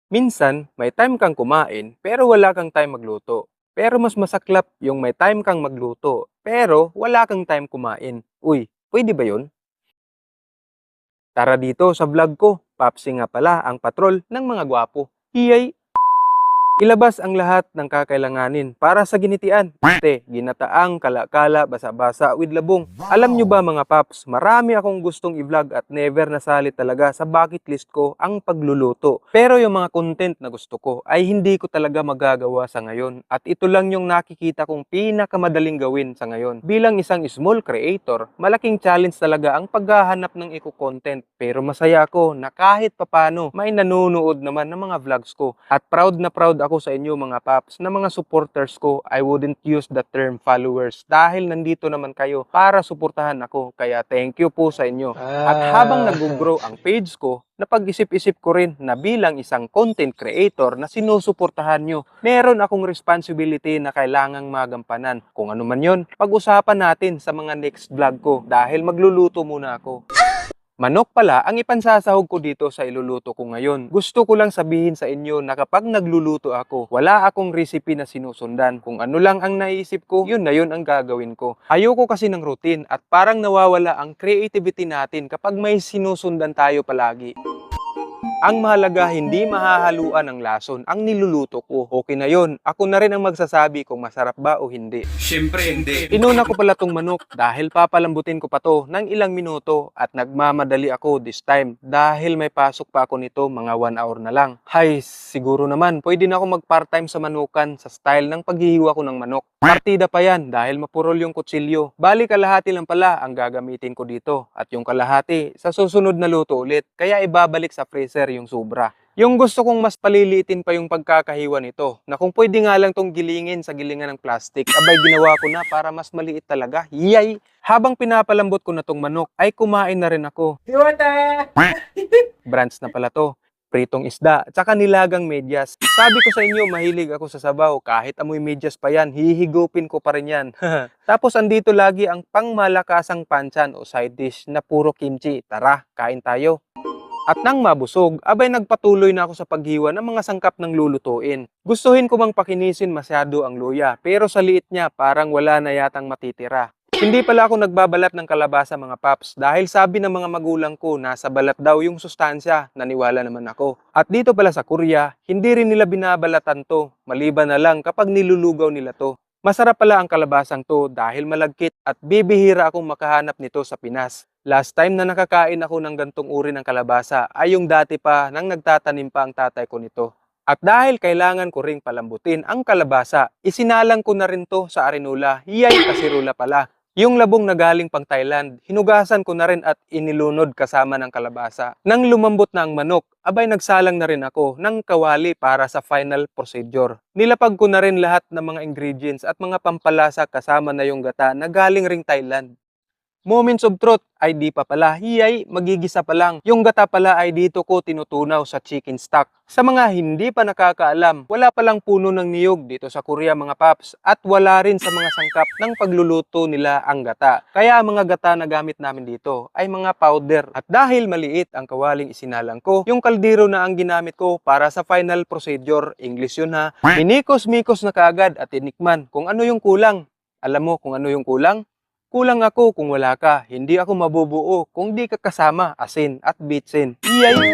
Minsan, may time kang kumain pero wala kang time magluto. Pero mas masaklap yung may time kang magluto pero wala kang time kumain. Uy, pwede ba yun? Tara dito sa vlog ko. Papsi nga pala ang patrol ng mga gwapo. Hiyay! Ilabas ang lahat ng kakailanganin para sa ginitian. Ginataang kala-kala, basa-basa with labong. Alam nyo ba mga paps, marami akong gustong i-vlog at never nasali talaga sa bucket list ko ang pagluluto. Pero yung mga content na gusto ko ay hindi ko talaga magagawa sa ngayon. At ito lang yung nakikita kong pinakamadaling gawin sa ngayon. Bilang isang small creator, malaking challenge talaga ang paghahanap ng eco-content. Pero masaya ako na kahit papano may nanonood naman ng mga vlogs ko. At proud na proud ako sa inyo mga paps na mga supporters ko. I wouldn't use the term followers dahil nandito naman kayo para suportahan ako. Kaya thank you po sa inyo. At habang nag-grow ang page ko, napag-isip-isip ko rin na bilang isang content creator na sinusuportahan nyo, meron akong responsibility na kailangang magampanan. Kung ano man yon, pag-usapan natin sa mga next vlog ko dahil magluluto muna ako. Manok pala ang ipansasahog ko dito sa iluluto ko ngayon. Gusto ko lang sabihin sa inyo na kapag nagluluto ako, wala akong recipe na sinusundan. Kung ano lang ang naisip ko, yun na yun ang gagawin ko. Ayoko kasi ng routine at parang nawawala ang creativity natin kapag may sinusundan tayo palagi. Ang mahalaga, hindi mahahaluan ng lason ang niluluto ko. Okay na yon. Ako na rin ang magsasabi kung masarap ba o hindi. Siyempre hindi. Inuna ko pala tong manok dahil papalambutin ko pa to ng ilang minuto at nagmamadali ako this time dahil may pasok pa ako nito mga 1 hour na lang. Hay, siguro naman pwede na ako mag part-time sa manukan sa style ng paghihiwa ko ng manok. Partida pa yan dahil mapurol yung kutsilyo. Bali kalahati lang pala ang gagamitin ko dito at yung kalahati sa susunod na luto ulit. Kaya ibabalik sa freezer yung sobra. Yung gusto kong mas paliliitin pa yung pagkakahiwa nito, na kung pwede nga lang tong gilingin sa gilingan ng plastic, abay ginawa ko na para mas maliit talaga. Yay! Habang pinapalambot ko na tong manok, ay kumain na rin ako. Diwata! Branch na pala to. Pritong isda, tsaka nilagang medyas. Sabi ko sa inyo, mahilig ako sa sabaw. Kahit amoy medyas pa yan, hihigupin ko pa rin yan. Tapos andito lagi ang pangmalakasang panchan o side dish na puro kimchi. Tara, kain tayo. At nang mabusog, abay nagpatuloy na ako sa paghiwa ng mga sangkap ng lulutuin. Gustuhin ko bang pakinisin masyado ang luya, pero sa liit niya parang wala na yatang matitira. Hindi pala ako nagbabalat ng kalabasa mga paps dahil sabi ng mga magulang ko nasa balat daw yung sustansya, naniwala naman ako. At dito pala sa Korea, hindi rin nila binabalatan to, maliban na lang kapag nilulugaw nila to. Masarap pala ang kalabasang to dahil malagkit at bibihira akong makahanap nito sa Pinas. Last time na nakakain ako ng gantong uri ng kalabasa ay yung dati pa nang nagtatanim pa ang tatay ko nito. At dahil kailangan ko ring palambutin ang kalabasa, isinalang ko na rin to sa arinula. Hiyay, kasirula pala. Yung labong na galing pang Thailand, hinugasan ko na rin at inilunod kasama ng kalabasa. Nang lumambot na ang manok, abay nagsalang na rin ako ng kawali para sa final procedure. Nilapag ko na rin lahat ng mga ingredients at mga pampalasa kasama na yung gata na galing ring Thailand. Moments of truth ay di pa pala, hiyay, magigisa pa lang. Yung gata pala ay dito ko tinutunaw sa chicken stock. Sa mga hindi pa nakakaalam, wala palang puno ng niyog dito sa Korea mga paps at wala rin sa mga sangkap ng pagluluto nila ang gata. Kaya ang mga gata na gamit namin dito ay mga powder. At dahil maliit ang kawaling isinalang ko, yung kaldero na ang ginamit ko para sa final procedure, English yun ha, minikos-mikos na kaagad at tinikman kung ano yung kulang. Alam mo kung ano yung kulang? Kulang ako kung wala ka, hindi ako mabubuo kung di ka kasama, asin at bitsin. Yay!